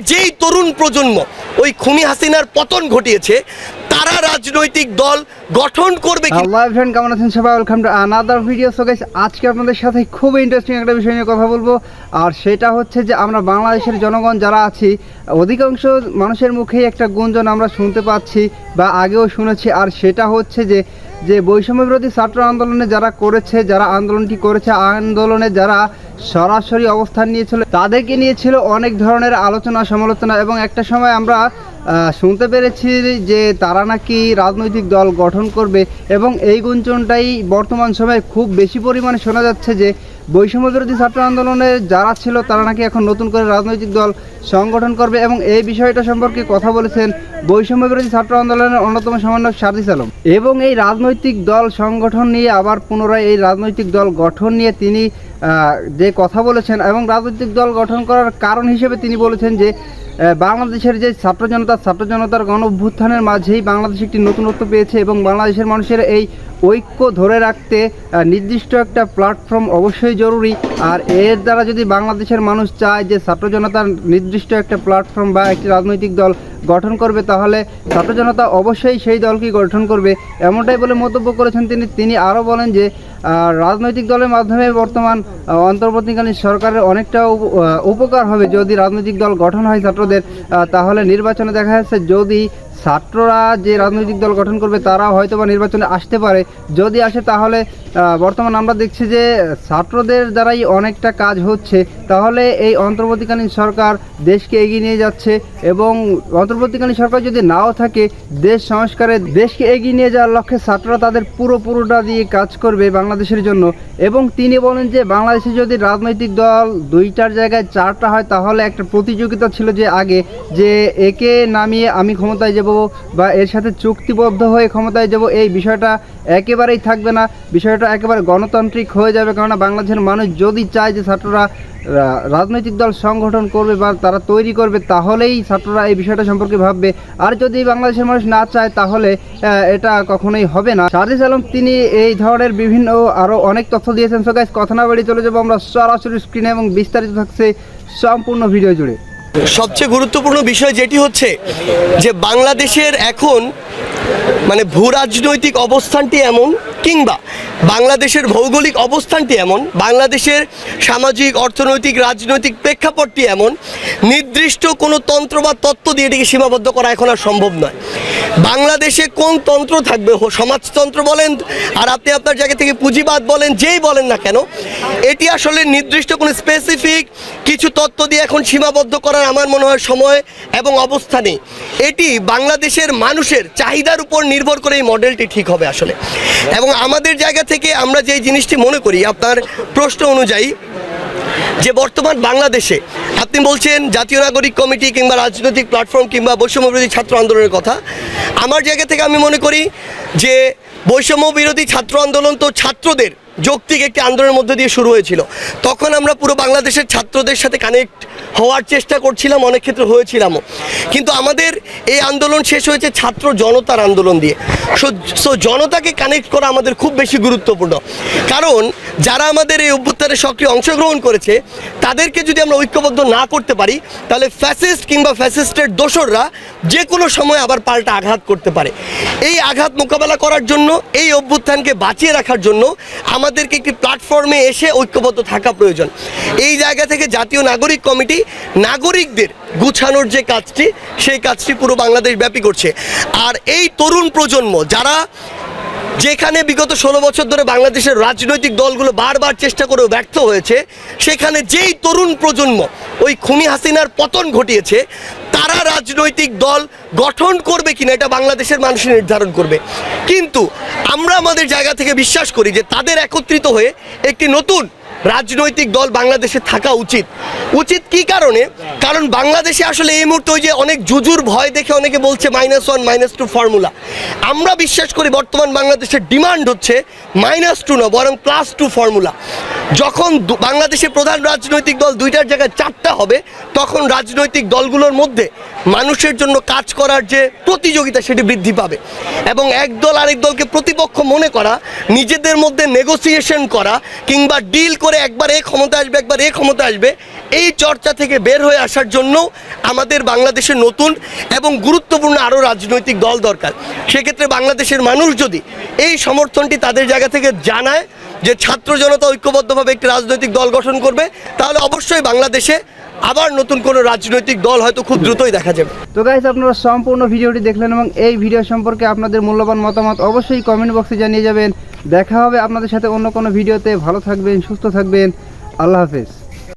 যেই তরুণ প্রজন্ম ওই খুনি হাসিনার পতন ঘটিয়েছে তারা রাজনৈতিক দল গঠন করবে কি? হ্যালো ফ্রেন্ড, কেমন আছেন সবাই? Welcome to another video. So guys, আজকে আপনাদের সাথে খুব ইন্টারেস্টিং একটা বিষয় নিয়ে কথা বলবো। আর সেটা হচ্ছে যে আমরা বাংলাদেশের জনগণ যারা আছি, অধিকাংশ মানুষের মুখেই একটা গুঞ্জন আমরা শুনতে পাচ্ছি বা আগেও শুনেছি। আর সেটা হচ্ছে যে বৈষম্য বিরোধী ছাত্র আন্দোলনে যারা করেছে, যারা আন্দোলনটি করেছে, আন্দোলনে যারা সরাসরি অবস্থান নিয়েছিল, তাদেরকে নিয়েছিল অনেক ধরনের আলোচনা সমালোচনা, এবং একটা সময় আমরা শুনতে পেরেছি যে তারা নাকি রাজনৈতিক দল গঠন করবে। এবং এই গুঞ্জনটাই বর্তমান সময়ে খুব বেশি পরিমাণে শোনা যাচ্ছে যে বৈষম্য বিরোধী ছাত্র আন্দোলনে যারা ছিল তারা নাকি এখন নতুন করে রাজনৈতিক দল সংগঠন করবে। এবং এই বিষয়টা সম্পর্কে কথা বলেছেন বৈষম্য বিরোধী ছাত্র আন্দোলনের অন্যতম সমন্বয়ক সার্জিস আলম। এবং এই রাজনৈতিক দল সংগঠন নিয়ে আবার পুনরায় এই রাজনৈতিক দল গঠন নিয়ে তিনি যে কথা বলেছেন, এবং রাজনৈতিক দল গঠন করার কারণ হিসেবে তিনি বলেছেন যে বাংলাদেশের যে ছাত্র জনতার গণ অভ্যুত্থানের মাঝেই বাংলাদেশ একটি নতুনত্ব পেয়েছে, এবং বাংলাদেশের মানুষের এই ঐক্য ধরে রাখতে নির্দিষ্ট একটা প্ল্যাটফর্ম অবশ্যই জরুরি। আর এর দ্বারা যদি বাংলাদেশের মানুষ চায় যে ছাত্র জনতার নির্দিষ্ট একটা প্ল্যাটফর্ম বা একটি রাজনৈতিক দল গঠন করবে, তাহলে ছাত্র জনতা অবশ্যই সেই দলকে গঠন করবে, এমনটাই বলে মন্তব্য করেছেন তিনি আরও বলেন যে রাজনৈতিক দলের মাধ্যমে বর্তমান অন্তর্বর্তীকালীন সরকারের অনেকটা উপকার হবে যদি রাজনৈতিক দল গঠন হয় ছাত্রদের। তাহলে নির্বাচনে দেখা যাচ্ছে যদি ছাত্ররা যে রাজনৈতিক দল গঠন করবে তারা হয়তো বা নির্বাচনে আসতে পারে, যদি আসে তাহলে বর্তমান আমরা দেখছি যে ছাত্রদের দ্বারাই অনেকটা কাজ হচ্ছে। তাহলে এই অন্তর্বর্তীকালীন সরকার দেশকে এগিয়ে নিয়ে যাচ্ছে, এবং অন্তর্বর্তীকালীন সরকার যদি নাও থাকে, দেশ সংস্কারে দেশকে এগিয়ে নিয়ে যাওয়ার লক্ষ্যে ছাত্ররা তাদের পুরোটা দিয়ে কাজ করবে বাংলাদেশের জন্য। এবং তিনি বলেন যে বাংলাদেশে যদি রাজনৈতিক দল 2টার জায়গায় 4টা হয়, তাহলে একটা প্রতিযোগিতা ছিল যে আগে, যে একে নামিয়ে আমি ক্ষমতায় যাব বা এর সাথে চুক্তিবদ্ধ হয়ে ক্ষমতায় যাব, এই বিষয়টা একেবারেই থাকবে না। বিষয়টা একেবারে গণতান্ত্রিক হয়ে যাবে, কেননা বাংলাদেশের মানুষ যদি চায় যে ছাত্ররা রাজনৈতিক দল সংগঠন করবে বা তারা তৈরি করবে, তাহলেই ছাত্ররা এই বিষয়টা সম্পর্কে ভাববে। আর যদি বাংলাদেশের মানুষ না চায়, তাহলে এটা কখনোই হবে না। সার্জিস আলম তিনি এই ধরনের বিভিন্ন আরও অনেক তথ্য দিয়েছেন। সো গাইস, কথা না বাড়িয়ে চলে যাবো আমরা সরাসরি স্ক্রিনে, এবং বিস্তারিত থাকছে সম্পূর্ণ ভিডিও জুড়ে। সবচেয়ে গুরুত্বপূর্ণ বিষয় যেটি হচ্ছে যে বাংলাদেশের এখন মানে ভূ রাজনৈতিক অবস্থানটি এমন, কিংবা বাংলাদেশের ভৌগোলিক অবস্থানটি এমন, বাংলাদেশের সামাজিক অর্থনৈতিক রাজনৈতিক প্রেক্ষাপটটি এমন, নির্দিষ্ট কোনো তন্ত্র বা তত্ত্ব দিয়ে এটিকে সীমাবদ্ধ করা এখন আর সম্ভব নয়। বাংলাদেশে কোন তন্ত্র থাকবে, সমাজতন্ত্র বলেন আর আপনি আপনার জায়গা থেকে পুঁজিবাদ বলেন, যেই বলেন না কেন, এটি আসলে নির্দিষ্ট কোনো স্পেসিফিক কিছু তত্ত্ব দিয়ে এখন সীমাবদ্ধ করার আমার মনে হয় সময় এবং অবস্থা নেই। এটি বাংলাদেশের মানুষের চাহিদার উপর নির্ভর করে এই মডেলটি ঠিক হবে আসলে। এবং আমাদের জায়গা থেকে আমরা যে জিনিসটি মনে করি, আপনার প্রশ্ন অনুযায়ী, যে বর্তমান বাংলাদেশে আপনি বলছেন জাতীয় নাগরিক কমিটি কিংবা রাজনৈতিক প্ল্যাটফর্ম কিংবা বৈষম্য বিরোধী ছাত্র আন্দোলনের কথা, আমার জায়গা থেকে আমি মনে করি যে বৈষম্য বিরোধী ছাত্র আন্দোলন তো ছাত্রদের যৌক্তিক একটি আন্দোলনের মধ্যে দিয়ে শুরু হয়েছিল। তখন আমরা পুরো বাংলাদেশের ছাত্রদের সাথে কানেক্ট হওয়ার চেষ্টা করছিলাম, অনেক ক্ষেত্রে হয়েছিলামও, কিন্তু আমাদের এই আন্দোলন শেষ হয়েছে ছাত্র জনতার আন্দোলন দিয়ে। সো জনতাকে কানেক্ট করা আমাদের খুব বেশি গুরুত্বপূর্ণ, কারণ যারা আমাদের এই অভ্যুত্থানে সক্রিয় অংশগ্রহণ করেছে তাদেরকে যদি আমরা ঐক্যবদ্ধ না করতে পারি, তাহলে ফ্যাসিস্ট কিংবা ফ্যাসিস্টের দোসররা যে কোনো সময় আবার পাল্টা আঘাত করতে পারে। এই আঘাত মোকাবেলা করার জন্য, এই অভ্যুত্থানকে বাঁচিয়ে রাখার জন্য আমাদেরকে একটি প্ল্যাটফর্মে এসে ঐক্যবদ্ধ থাকা প্রয়োজন। এই জায়গা থেকে জাতীয় নাগরিক কমিটি নাগরিকদের গুছানোর যে কাজটি, সেই কাজটি পুরো বাংলাদেশ ব্যাপী করছে। আর এই তরুণ প্রজন্ম যারা, যেখানে বিগত 16 বছর ধরে বাংলাদেশের রাজনৈতিক দলগুলো বারবার চেষ্টা করেও ব্যর্থ হয়েছে, সেখানে যেই তরুণ প্রজন্ম ওই খুনি হাসিনার পতন ঘটিয়েছে, তারা রাজনৈতিক দল গঠন করবে কিনা এটা বাংলাদেশের মানুষ নির্ধারণ করবে। কিন্তু আমরা আমাদের জায়গা থেকে বিশ্বাস করি যে তাদের একত্রিত হয়ে একটি নতুন রাজনৈতিক দল বাংলাদেশে থাকা উচিত কি কারণে? কারণ বাংলাদেশে আসলে এই মুহূর্তে ওই যে অনেক জুজুর ভয় দেখে অনেকে বলছে -1 -2 ফর্মুলা। আমরা বিশ্বাস করি বর্তমান বাংলাদেশের ডিমান্ড হচ্ছে -2 না, বরং +2 ফর্মুলা। যখন বাংলাদেশের প্রধান রাজনৈতিক দল দুইটার জায়গায় চারটা হবে, তখন রাজনৈতিক দলগুলোর মধ্যে মানুষের জন্য কাজ করার যে প্রতিযোগিতা সেটি বৃদ্ধি পাবে। এবং এক দল আরেক দলকে প্রতিপক্ষ মনে করা, নিজেদের মধ্যে নেগোসিয়েশন করা কিংবা ডিল করে একবার এ ক্ষমতা আসবে একবার এ ক্ষমতা আসবে, এই চর্চা থেকে বের হয়ে আসার জন্য আমাদের বাংলাদেশের নতুন এবং গুরুত্বপূর্ণ আরও রাজনৈতিক দল দরকার। সেক্ষেত্রে বাংলাদেশের মানুষ যদি এই সমর্থনটি তাদের জায়গা থেকে জানায় যে ছাত্র জনতা ঐক্যবদ্ধভাবে একটি রাজনৈতিক দল গঠন করবে, তাহলে অবশ্যই বাংলাদেশে আবার নতুন কোনো রাজনৈতিক দল হয়তো খুব দ্রুতই দেখা যাবে। তো গাইস, আপনারা সম্পূর্ণ ভিডিওটি দেখলেন এবং এই ভিডিও সম্পর্কে আপনাদের মূল্যবান মতামত অবশ্যই কমেন্ট বক্সে জানিয়ে যাবেন। দেখা হবে আপনাদের সাথে অন্য কোনো ভিডিওতে। ভালো থাকবেন, সুস্থ থাকবেন, আল্লাহ হাফেজ।